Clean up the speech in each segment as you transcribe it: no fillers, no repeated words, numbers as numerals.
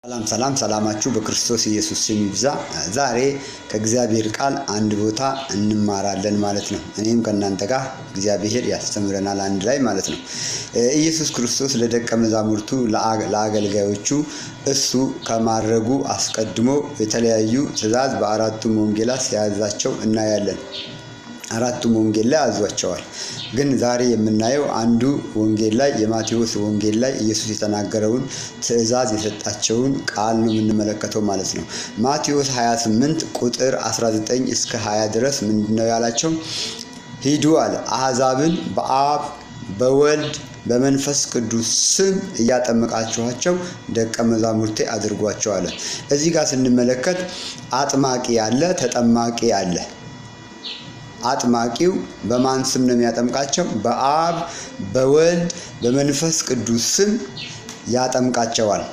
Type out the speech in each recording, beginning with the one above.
ሰላማችሁ በክርስቶስ ኢየሱስ ስም ይብዛ። ዛሬ ከእግዚአብሔር ቃል አንድ ቦታ እንማራለን ማለት ነው። እኔም ከእናንተ ጋር እግዚአብሔር ያስተምረናል አንድ ላይ ማለት ነው። ኢየሱስ ክርስቶስ ለደቀ መዛሙርቱ ለአገልጋዮቹ እሱ ከማድረጉ አስቀድሞ የተለያዩ ትእዛዝ በአራቱም ወንጌላት ሲያዛቸው እናያለን። አራቱም ወንጌል ላይ አዟቸዋል። ግን ዛሬ የምናየው አንዱ ወንጌል ላይ የማቴዎስ ወንጌል ላይ ኢየሱስ የተናገረውን ትእዛዝ የሰጣቸውን ቃል ነው የምንመለከተው ማለት ነው። ማቴዎስ 28 ቁጥር 19 እስከ 20 ድረስ ምንድነው ያላቸው? ሂዱ አለ፣ አሕዛብን በአብ በወልድ በመንፈስ ቅዱስ ስም እያጠመቃችኋቸው ደቀ መዛሙርቴ አድርጓቸው አለ። እዚህ ጋር ስንመለከት አጥማቂ አለ፣ ተጠማቂ አለ። አጥማቂው በማን ስም ነው የሚያጠምቃቸው? በአብ በወልድ በመንፈስ ቅዱስ ስም ያጠምቃቸዋል።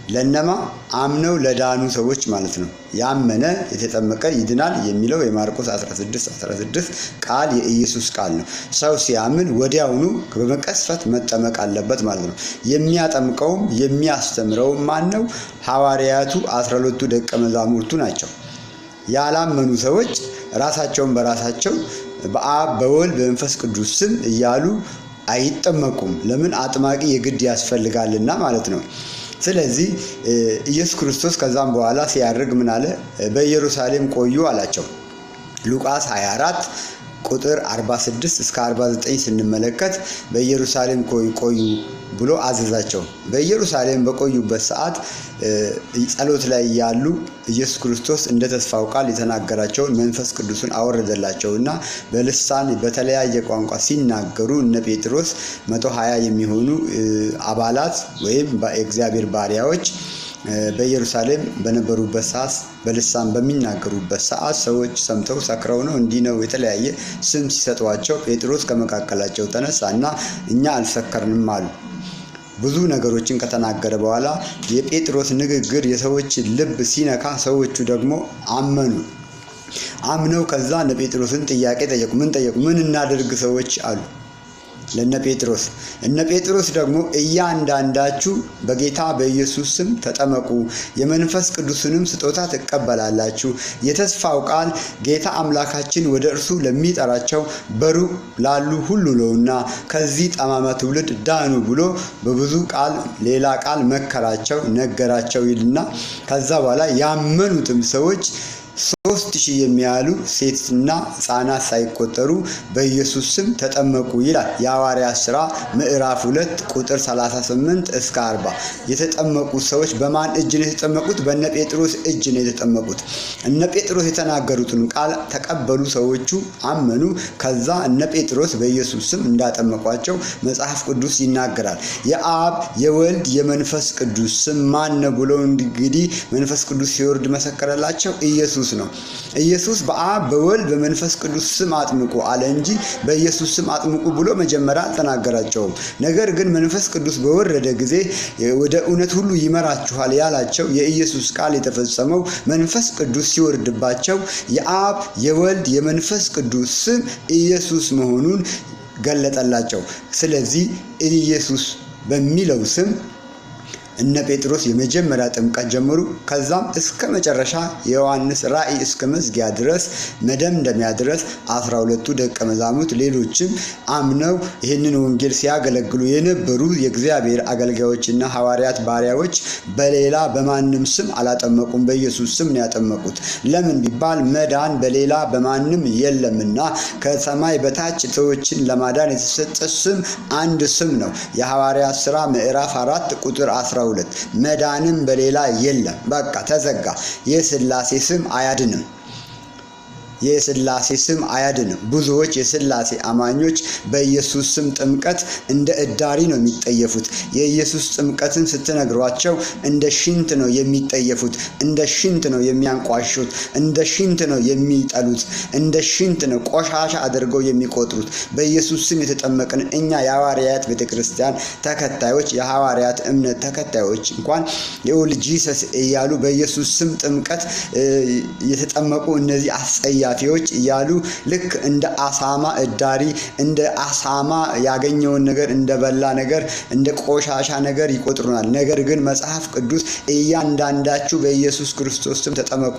ለነማ አምነው ለዳኑ ሰዎች ማለት ነው። ያመነ የተጠመቀ ይድናል የሚለው የማርቆስ 16:16 ቃል የኢየሱስ ቃል ነው። ሰው ሲያምን ወዲያውኑ በመቀስፈት መጠመቅ አለበት ማለት ነው። የሚያጠምቀውም የሚያስተምረውም ማን ነው? ሐዋርያቱ 12ቱ ደቀ መዛሙርቱ ናቸው። ያላመኑ ሰዎች ራሳቸውን በራሳቸው በአብ በወልድ በመንፈስ ቅዱስ ስም እያሉ አይጠመቁም። ለምን? አጥማቂ የግድ ያስፈልጋልና ማለት ነው። ስለዚህ ኢየሱስ ክርስቶስ ከዛም በኋላ ሲያርግ ምን አለ? በኢየሩሳሌም ቆዩ አላቸው። ሉቃስ 24 ቁጥር 46 እስከ 49 ስንመለከት በኢየሩሳሌም ቆዩ ብሎ አዘዛቸው። በኢየሩሳሌም በቆዩበት ሰዓት ጸሎት ላይ ያሉ ኢየሱስ ክርስቶስ እንደ ተስፋው ቃል የተናገራቸውን መንፈስ ቅዱስን አወረደላቸውና በልሳን በተለያየ ቋንቋ ሲናገሩ እነ ጴጥሮስ 120 የሚሆኑ አባላት ወይም የእግዚአብሔር ባሪያዎች በኢየሩሳሌም በነበሩበት ሰዓት በልሳን በሚናገሩበት ሰዓት ሰዎች ሰምተው ሰክረው ነው እንዲህ ነው የተለያየ ስም ሲሰጧቸው ጴጥሮስ ከመካከላቸው ተነሳና እኛ አልሰከርንም አሉ። ብዙ ነገሮችን ከተናገረ በኋላ የጴጥሮስ ንግግር የሰዎችን ልብ ሲነካ ሰዎቹ ደግሞ አመኑ። አምነው ከዛ እነ ጴጥሮስን ጥያቄ ጠየቁ። ምን ጠየቁ? ምን እናድርግ ሰዎች አሉ ለነ ጴጥሮስ። እነ ጴጥሮስ ደግሞ እያንዳንዳችሁ በጌታ በኢየሱስ ስም ተጠመቁ፣ የመንፈስ ቅዱስንም ስጦታ ትቀበላላችሁ፣ የተስፋው ቃል ጌታ አምላካችን ወደ እርሱ ለሚጠራቸው በሩቅ ላሉ ሁሉ ነውና ከዚህ ጠማማ ትውልድ ዳኑ ብሎ በብዙ ቃል ሌላ ቃል መከራቸው ነገራቸው ይልና ከዛ በኋላ ያመኑትም ሰዎች 3000 የሚያሉ ሴትና ሕፃናት ሳይቆጠሩ በኢየሱስ ስም ተጠመቁ ይላል። የሐዋርያት ሥራ ምዕራፍ 2 ቁጥር 38 እስከ 40። የተጠመቁት ሰዎች በማን እጅ ነው የተጠመቁት? በእነ ጴጥሮስ እጅ ነው የተጠመቁት። እነ ጴጥሮስ የተናገሩትን ቃል ተቀበሉ፣ ሰዎቹ አመኑ። ከዛ እነ ጴጥሮስ በኢየሱስ ስም እንዳጠመቋቸው መጽሐፍ ቅዱስ ይናገራል። የአብ የወልድ የመንፈስ ቅዱስ ስም ማን ነው ብሎ እንግዲህ መንፈስ ቅዱስ ሲወርድ መሰከረላቸው? ኢየሱስ ነው። ኢየሱስ በአብ በወልድ በመንፈስ ቅዱስ ስም አጥምቁ አለ እንጂ በኢየሱስ ስም አጥምቁ ብሎ መጀመሪያ አልተናገራቸውም። ነገር ግን መንፈስ ቅዱስ በወረደ ጊዜ ወደ እውነት ሁሉ ይመራችኋል ያላቸው የኢየሱስ ቃል የተፈጸመው መንፈስ ቅዱስ ሲወርድባቸው የአብ የወልድ የመንፈስ ቅዱስ ስም ኢየሱስ መሆኑን ገለጠላቸው። ስለዚህ ኢየሱስ በሚለው ስም እነ ጴጥሮስ የመጀመሪያ ጥምቀት ጀመሩ። ከዛም እስከ መጨረሻ የዮሐንስ ራእይ እስከ መዝጊያ ድረስ መደምደሚያ ድረስ 12ቱ ደቀ መዛሙርት ሌሎችም አምነው ይህንን ወንጌል ሲያገለግሉ የነበሩ የእግዚአብሔር አገልጋዮችና ሐዋርያት ባሪያዎች በሌላ በማንም ስም አላጠመቁም፣ በኢየሱስ ስም ነው ያጠመቁት። ለምን ቢባል መዳን በሌላ በማንም የለምና ከሰማይ በታች ሰዎችን ለማዳን የተሰጠ ስም አንድ ስም ነው። የሐዋርያት ሥራ ምዕራፍ 4 ቁጥር 12 መዳንም በሌላ የለም። በቃ ተዘጋ። የሥላሴ ስም አያድንም። የሥላሴ ስም አያድንም። ብዙዎች የሥላሴ አማኞች በኢየሱስ ስም ጥምቀት እንደ እዳሪ ነው የሚጠየፉት። የኢየሱስ ጥምቀትን ስትነግሯቸው እንደ ሽንት ነው የሚጠየፉት፣ እንደ ሽንት ነው የሚያንቋሹት፣ እንደ ሽንት ነው የሚጠሉት፣ እንደ ሽንት ነው ቆሻሻ አድርገው የሚቆጥሩት። በኢየሱስ ስም የተጠመቅን እኛ የሐዋርያት ቤተክርስቲያን ተከታዮች፣ የሐዋርያት እምነት ተከታዮች እንኳን የኦል ጂሰስ እያሉ በኢየሱስ ስም ጥምቀት የተጠመቁ እነዚህ አስጸያፊ ደጋፊዎች እያሉ ልክ እንደ አሳማ እዳሪ እንደ አሳማ ያገኘውን ነገር እንደበላ ነገር እንደ ቆሻሻ ነገር ይቆጥሩናል። ነገር ግን መጽሐፍ ቅዱስ እያንዳንዳችሁ በኢየሱስ ክርስቶስ ስም ተጠመቁ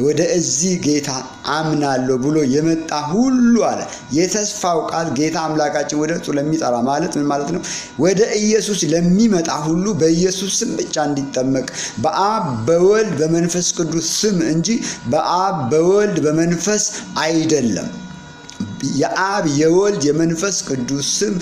ወደ እዚህ ጌታ አምናለሁ ብሎ የመጣ ሁሉ አለ። የተስፋው ቃል ጌታ አምላካችን ወደ እርሱ ለሚጠራ ማለት ምን ማለት ነው? ወደ ኢየሱስ ለሚመጣ ሁሉ በኢየሱስ ስም ብቻ እንዲጠመቅ በአብ በወልድ በመንፈስ ቅዱስ ስም እንጂ በአብ በወልድ በመንፈስ አይደለም። የአብ የወልድ የመንፈስ ቅዱስ ስም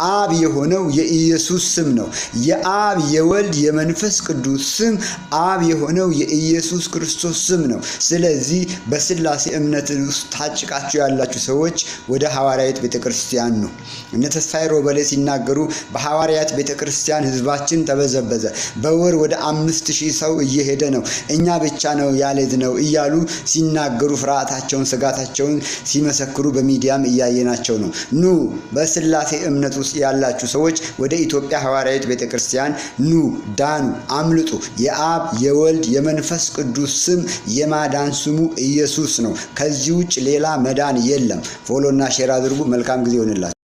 አብ የሆነው የኢየሱስ ስም ነው። የአብ የወልድ የመንፈስ ቅዱስ ስም አብ የሆነው የኢየሱስ ክርስቶስ ስም ነው። ስለዚህ በስላሴ እምነት ውስጥ ታጭቃችሁ ያላችሁ ሰዎች ወደ ሐዋርያት ቤተክርስቲያን ነው። እነ ተስፋዬ ሮበሌ ሲናገሩ በሐዋርያት ቤተክርስቲያን ህዝባችን ተበዘበዘ፣ በወር ወደ 5000 ሰው እየሄደ ነው፣ እኛ ብቻ ነው ያልሄድነው እያሉ ሲናገሩ ፍርሃታቸውን ስጋታቸውን ሲመሰክሩ በሚዲያም እያየናቸው ነው። ኑ በስላሴ እምነት ውስጥ ያላችሁ ሰዎች ወደ ኢትዮጵያ ሐዋርያት ቤተክርስቲያን ኑ፣ ዳኑ፣ አምልጡ። የአብ የወልድ የመንፈስ ቅዱስ ስም የማዳን ስሙ ኢየሱስ ነው። ከዚህ ውጭ ሌላ መዳን የለም። ፎሎና ሼር አድርጉ። መልካም ጊዜ ይሆንላችሁ።